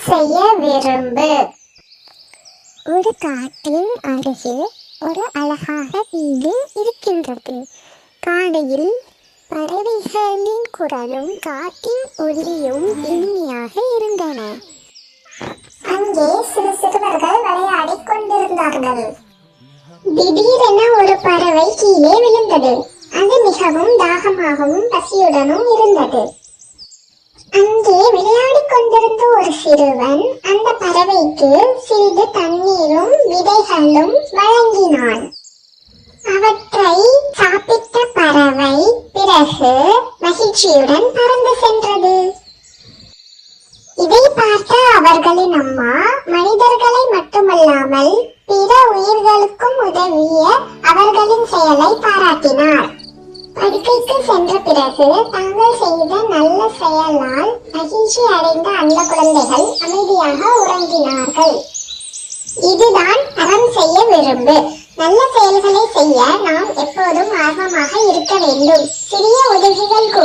செய்ய விரும்பு. ஒரு காட்டின் அருகில் ஒரு அழகாக வீடு இருக்கின்றது. காலையில் பறவைகளின் குரலும் காட்டின் ஒலியும் இனிமையாக இருந்தன. அங்கே சிறு சிறுவர்கள் விளையாடிக் கொண்டிருந்தார்கள். திடீரென ஒரு பறவை கீழே விழுந்தது. அது மிகவும் தாகமாகவும் பசியுடனும் இருந்தது. அங்கே விளையாடிக் கொண்டிருந்த ஒரு சிறுவன் அந்த பறவைக்கு சிறிது தண்ணீரும் விதைகளும் வழங்கினான். அவற்றை சாப்பிட்ட பறவை பிறகு மகிழ்ச்சியுடன் பறந்து சென்றது. இதை பார்த்த அவர்களின் அம்மா மனிதர்களை மட்டுமல்லாமல் பிற உயிர்களுக்கும் உதவிய அவர்களின் செயலை பாராட்டினார். படுக்கைக்கு சென்ற பிறகு தாங்கள் செய்த நல்ல செயலால் மகிழ்ச்சி அடைந்த அந்த குழந்தைகள் அமைதியாக உறங்கினார்கள். இதுதான் அறம் செய்ய விரும்பு. நல்ல செயல்களை செய்ய நாம் எப்போதும் ஆர்வமாக இருக்க வேண்டும். சிறிய உதவிகள்